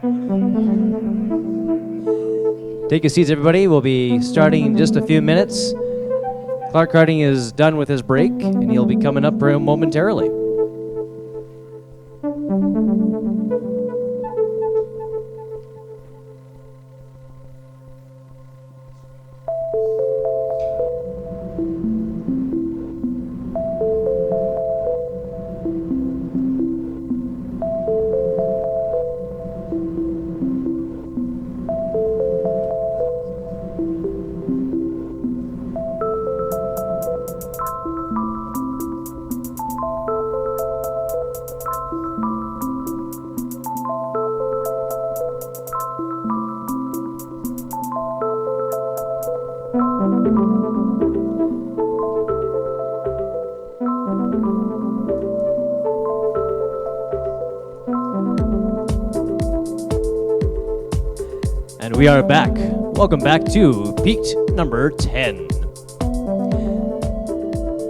Take your seats, everybody. We'll be starting in just a few minutes. Clark Harding is done with his break, and he'll be coming up momentarily. And we are back. Welcome back to Piqued number 10.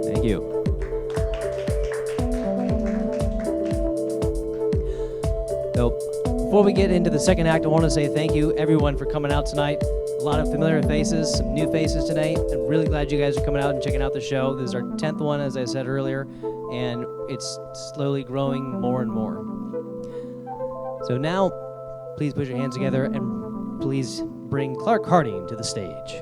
Thank you. So, before we get into the second act, I want to say thank you, everyone, for coming out tonight. A lot of familiar faces, some new faces tonight. I'm really glad you guys are coming out and checking out the show. This is our 10th one, as I said earlier, and it's slowly growing more and more. So now, please put your hands together and please bring Clark Harding to the stage.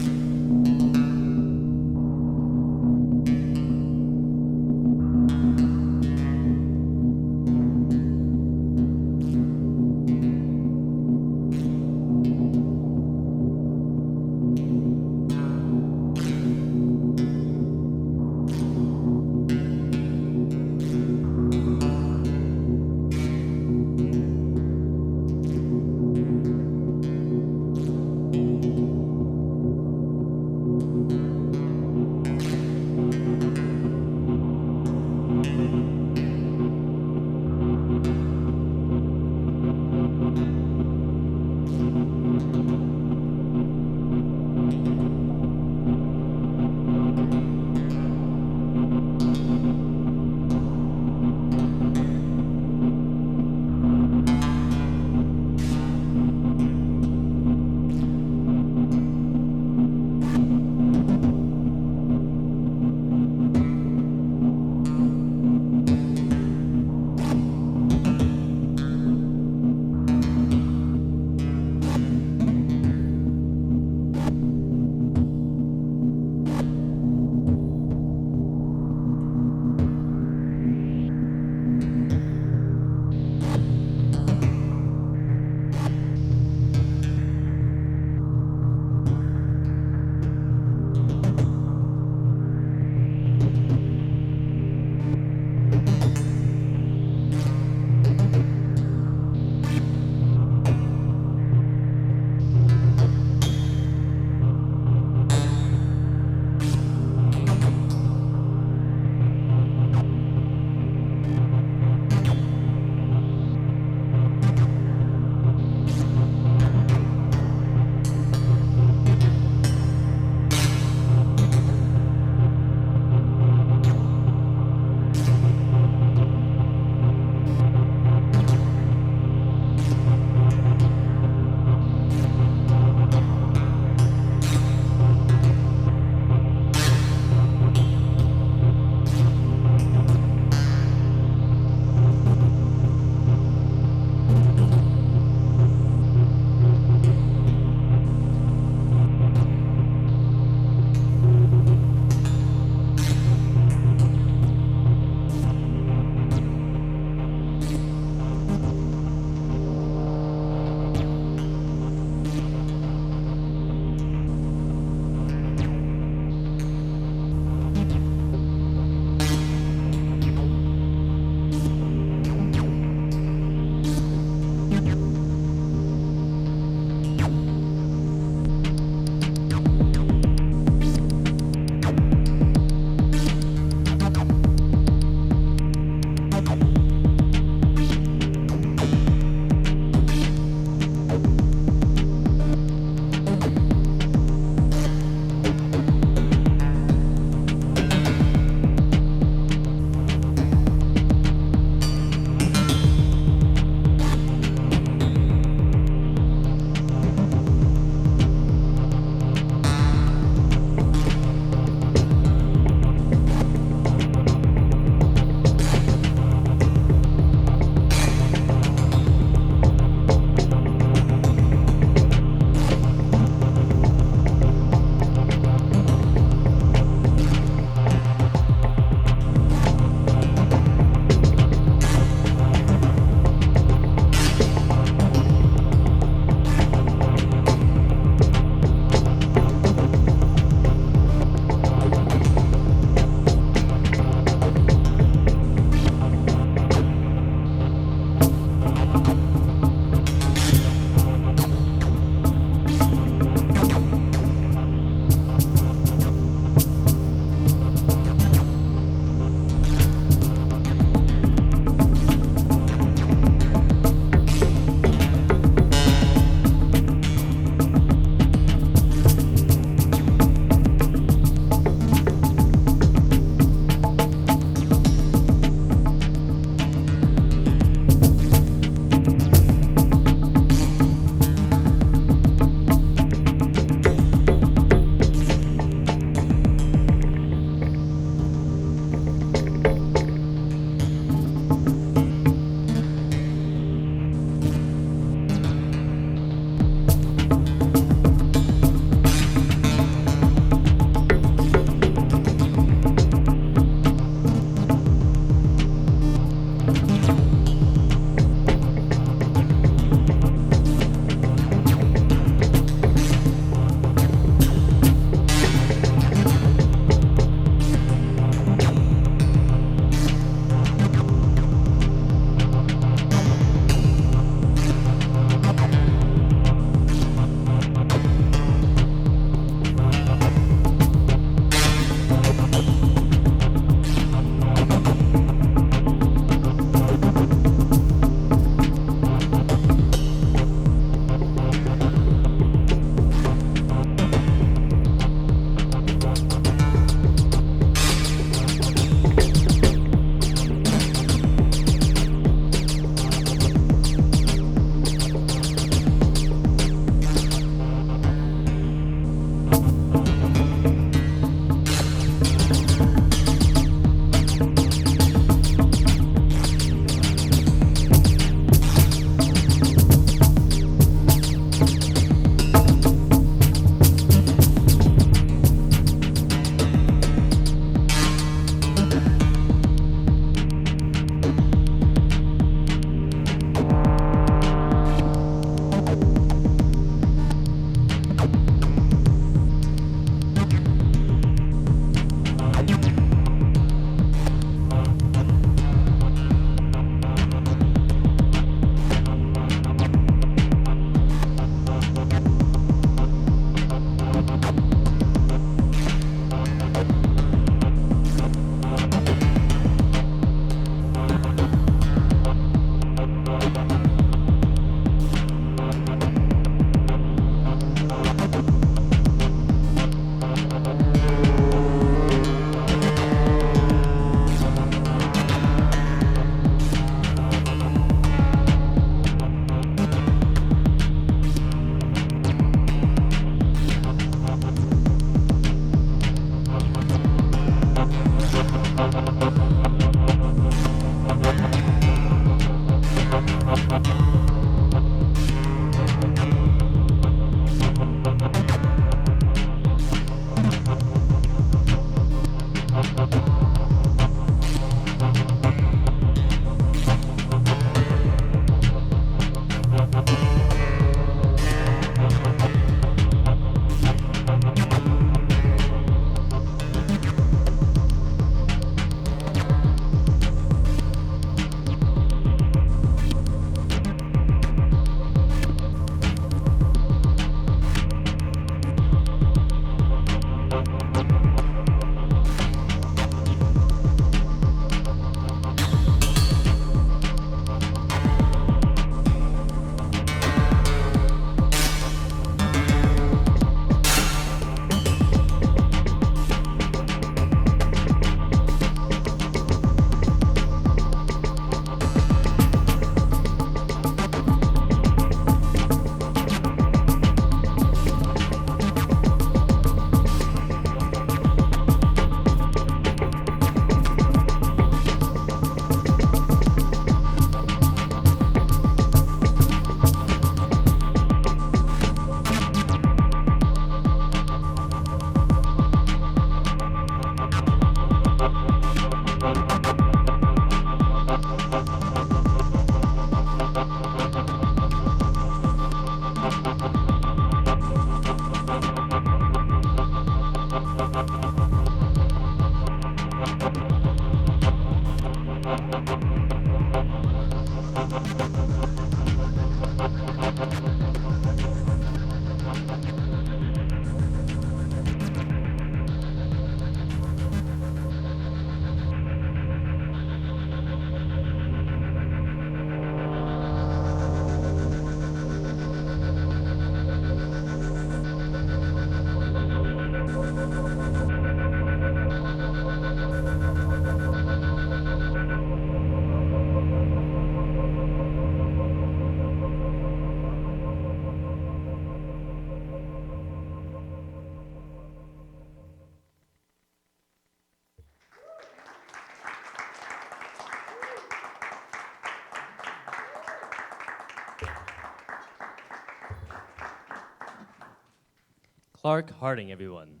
Clark Harding, everyone.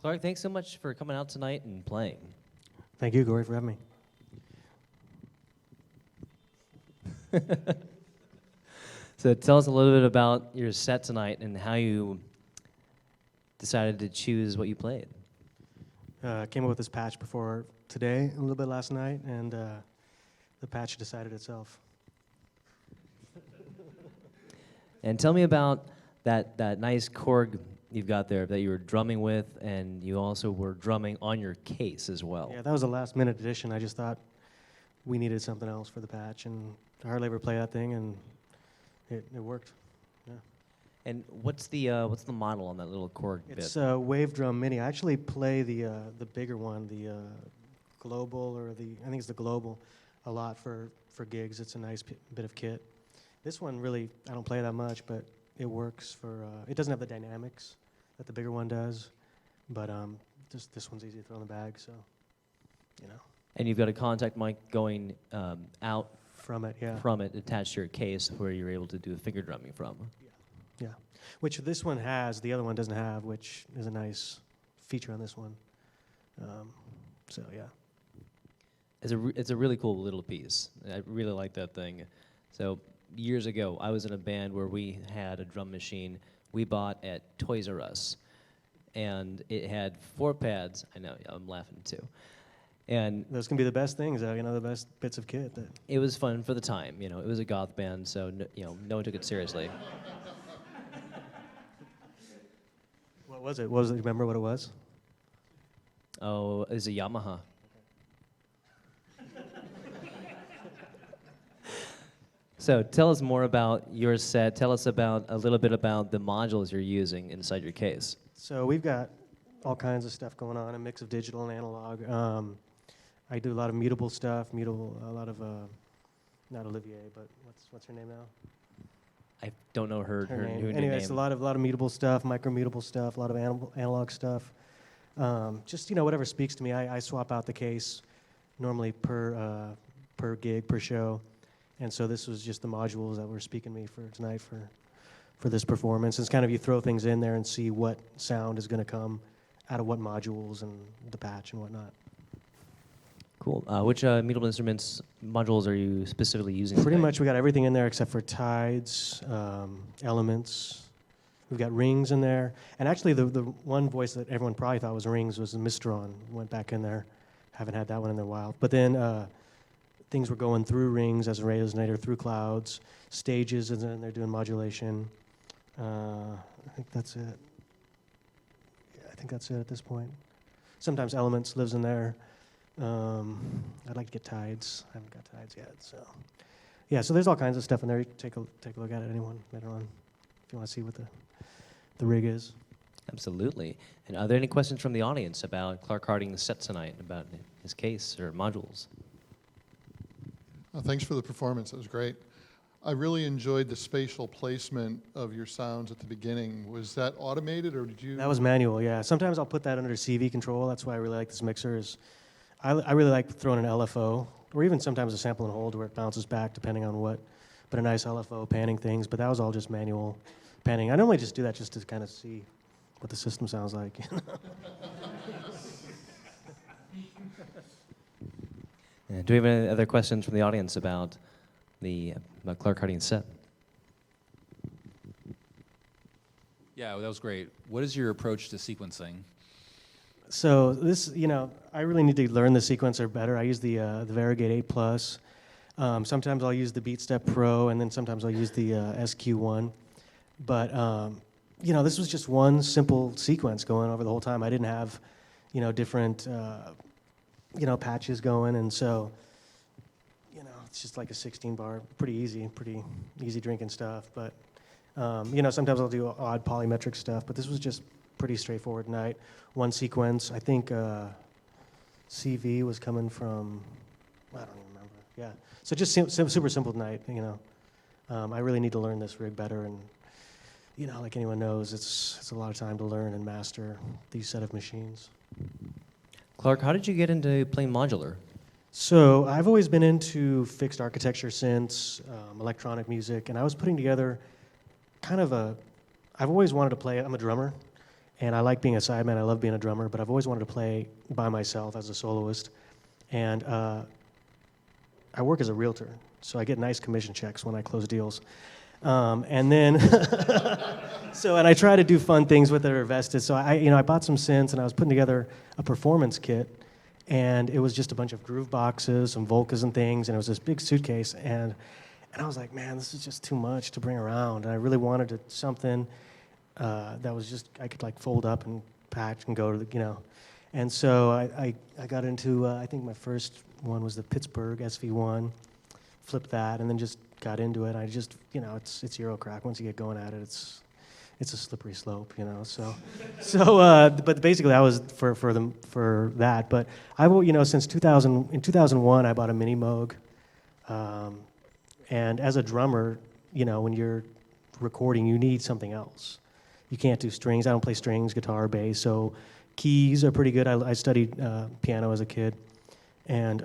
Clark, thanks so much for coming out tonight and playing. Thank you, Corey, for having me. So tell us a little bit about your set tonight and how you decided to choose what you played. Came up with this patch before today, a little bit last night, and the patch decided itself. And tell me about that nice Korg you've got there that you were drumming with, and you also were drumming on your case as well. Yeah, that was a last-minute addition. I just thought we needed something else for the patch, and I hardly ever play that thing, and it worked. Yeah. And what's the model on that little Korg bit? It's a Wavedrum Mini. I actually play the bigger one, the Global, or I think it's the Global, a lot for gigs. It's a nice bit of kit. This one really, I don't play that much, but it works for, it doesn't have the dynamics that the bigger one does, but this one's easy to throw in the bag, so, you know. And you've got a contact mic going out From it, yeah. from it attached to your case where you're able to do finger drumming from. Yeah, which this one has, the other one doesn't have, which is a nice feature on this one. So, yeah. It's a really cool little piece. I really like that thing. So years ago, I was in a band where we had a drum machine we bought at Toys R Us, and it had 4 pads. I know, I'm laughing too. And Those can be the best things, the best bits of kit. it was fun for the time. It was a goth band, so no one took it seriously. What was it? What was it? Remember what it was? Oh, it was a Yamaha. So tell us more about your set. Tell us a little bit about the modules you're using inside your case. So we've got all kinds of stuff going on, a mix of digital and analog. I do a lot of mutable stuff, a lot of, not Olivier, but what's her name now? I don't know her name. new Anyway, name. it's a lot of mutable stuff, micro-mutable stuff, a lot of analog stuff. Just, whatever speaks to me. I swap out the case normally per gig, per show. And so this was just the modules that were speaking to me for tonight for this performance. It's kind of you throw things in there and see what sound is going to come out of what modules and the patch and whatnot. Cool. Which Mutable Instruments modules are you specifically using? Pretty today? much we got everything in there except for tides, elements. We've got rings in there. And actually the one voice that everyone probably thought was rings was the Mysteron. Went back in there. Haven't had that one in a while. But then things were going through rings as a resonator, through clouds, stages, and then they're doing modulation. I think that's it. Yeah, I think that's it at this point. Sometimes elements lives in there. I'd like to get tides. I haven't got tides yet, so. Yeah, so there's all kinds of stuff in there. You can take a look at it, anyone later on, if you want to see what the rig is. Absolutely. And are there any questions from the audience about Clark Harding's set tonight, about his case or modules? Thanks for the performance. It was great. I really enjoyed the spatial placement of your sounds at the beginning. Was that automated, or did you? That was manual, yeah. Sometimes I'll put that under CV control. That's why I really like this mixer. I really like throwing an LFO, or even sometimes a sample and hold where it bounces back depending on what, but a nice LFO panning things. But that was all just manual panning. I normally just do that just to kind of see what the system sounds like. Do we have any other questions from the audience about Clark Harding's set? Yeah, that was great. What is your approach to sequencing? So this, I really need to learn the sequencer better. I use the Varigate 8 Plus. Sometimes I'll use the BeatStep Pro, and then sometimes I'll use the SQ1. But this was just one simple sequence going over the whole time. I didn't have, different, patches going, and so, it's just like a 16 bar, pretty easy drinking stuff. But sometimes I'll do odd polymetric stuff. But this was just pretty straightforward night. One sequence. I think CV was coming from, I don't even remember. Yeah. So just super simple night. I really need to learn this rig better, and like anyone knows, it's a lot of time to learn and master these set of machines. Clark, how did you get into playing modular? So I've always been into fixed architecture synths, electronic music, and I was putting together I've always wanted to play. I'm a drummer, and I like being a sideman. I love being a drummer, but I've always wanted to play by myself as a soloist. And I work as a realtor, so I get nice commission checks when I close deals. And then, and I try to do fun things with it or vested. So I bought some synths, and I was putting together a performance kit, and it was just a bunch of groove boxes, some Volcas and things, and it was this big suitcase. And I was like, man, this is just too much to bring around. And I really wanted something that was just, I could like fold up and patch and go to the, And so I got into, I think my first one was the Pittsburgh SV1, flipped that, and then just got into it. I just, it's Eurocrack. Once you get going at it, it's a slippery slope, But basically, I was for that. But since 2001, I bought a Mini Moog, and as a drummer, when you're recording, you need something else. You can't do strings. I don't play strings, guitar, bass. So keys are pretty good. I studied piano as a kid, and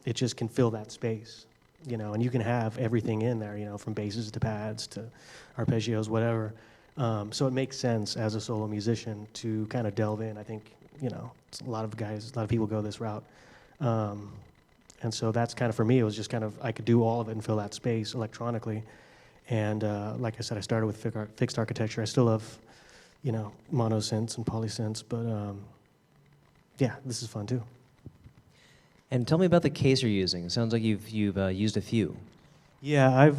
it just can fill that space, and you can have everything in there, from basses to pads to arpeggios, whatever. So it makes sense as a solo musician to kind of delve in. I think, a lot of people go this route. And so that's kind of, for me, it was just kind of, I could do all of it and fill that space electronically. And like I said, I started with fixed architecture. I still love, monosynths and polysynths, but this is fun too. And tell me about the case you're using. It sounds like you've used a few. Yeah,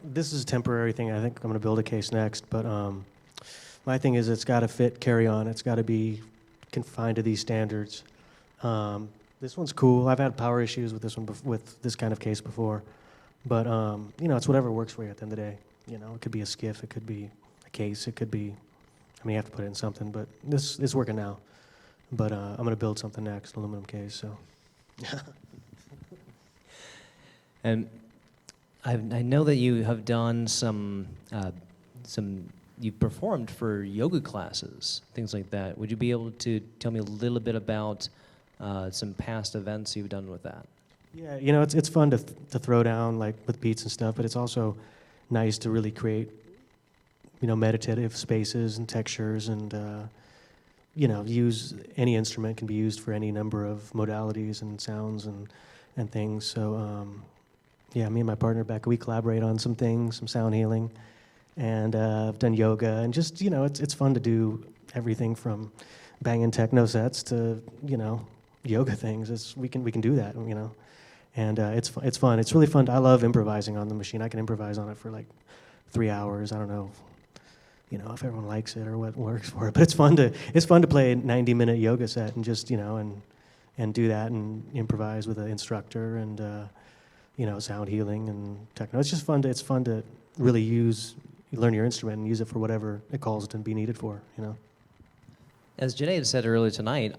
this is a temporary thing. I think I'm going to build a case next, but my thing is it's got to fit carry-on. It's got to be confined to these standards. This one's cool. I've had power issues with this one, with this kind of case before, but it's whatever works for you at the end of the day. It could be a skiff, it could be a case, it could be, you have to put it in something, but this is working now. But I'm going to build something next, aluminum case, so. And I know that you have done you've performed for yoga classes, things like that. Would you be able to tell me a little bit about some past events you've done with that? Yeah, it's fun to throw down like with beats and stuff, but it's also nice to really create, meditative spaces and textures, and use any instrument can be used for any number of modalities and sounds and things. So me and my partner Becca, we collaborate on some things, some sound healing, and I've done yoga, and just it's fun to do everything from banging techno sets to yoga things. We can do that, and it's fun. It's really fun. I love improvising on the machine. I can improvise on it for like 3 hours. I don't know, if everyone likes it or what works for it, but it's fun to play a 90-minute yoga set and just and do that and improvise with an instructor and sound healing and techno. It's just fun to really learn your instrument and use it for whatever it calls it to be needed for. As Janae had said earlier tonight,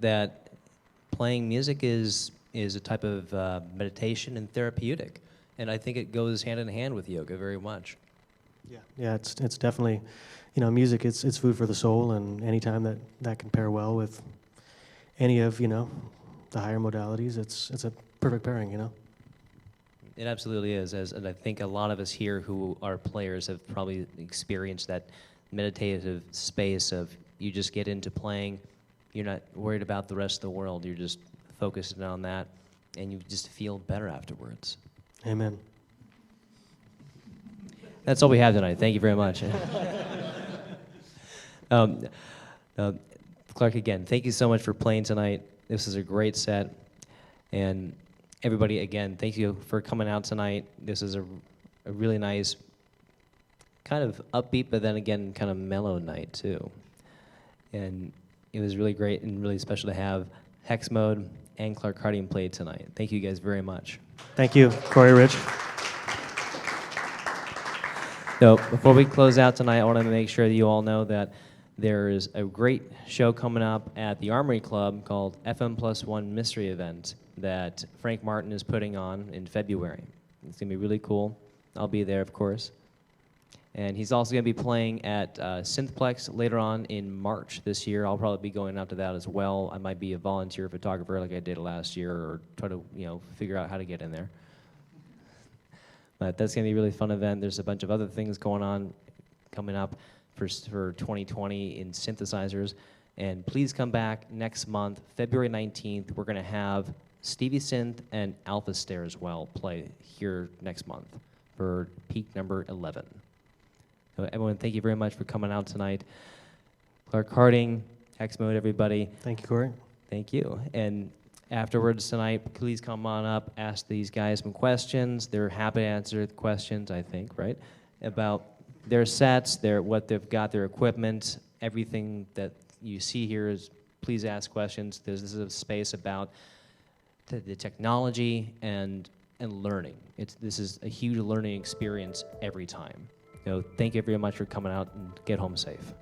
that playing music is a type of meditation and therapeutic, and I think it goes hand in hand with yoga very much. Yeah, it's definitely, music. It's food for the soul, and anytime that can pair well with any of the higher modalities, it's a perfect pairing. It absolutely is, and I think a lot of us here who are players have probably experienced that meditative space of you just get into playing, you're not worried about the rest of the world, you're just focusing on that, and you just feel better afterwards. Amen. That's all we have tonight. Thank you very much. Clark, again, thank you so much for playing tonight. This is a great set. And everybody, again, thank you for coming out tonight. This is a really nice, kind of upbeat, but then again, kind of mellow night, too. And it was really great and really special to have Hex Mode and Clark Harding play tonight. Thank you guys very much. Thank you, Corey Rich. So before we close out tonight, I want to make sure that you all know that there is a great show coming up at the Armory Club called FM+1 Mystery Event that Frank Martin is putting on in February. It's going to be really cool. I'll be there, of course. And he's also going to be playing at Synthplex later on in March this year. I'll probably be going out to that as well. I might be a volunteer photographer like I did last year, or try to, figure out how to get in there. But that's going to be a really fun event. There's a bunch of other things going on coming up for 2020 in synthesizers. And please come back next month, February 19th. We're going to have Stevie Synth and Alpha Stair as well play here next month for peak number 11. So everyone, thank you very much for coming out tonight. Clark Harding, Hex Mode, everybody. Thank you, Corey. Thank you. And afterwards tonight, please come on up, ask these guys some questions. They're happy to answer the questions, I think, right? About their sets, what they've got, their equipment, everything that you see here is, please ask questions. This is a space about the technology and learning. This is a huge learning experience every time. Thank you very much for coming out, and get home safe.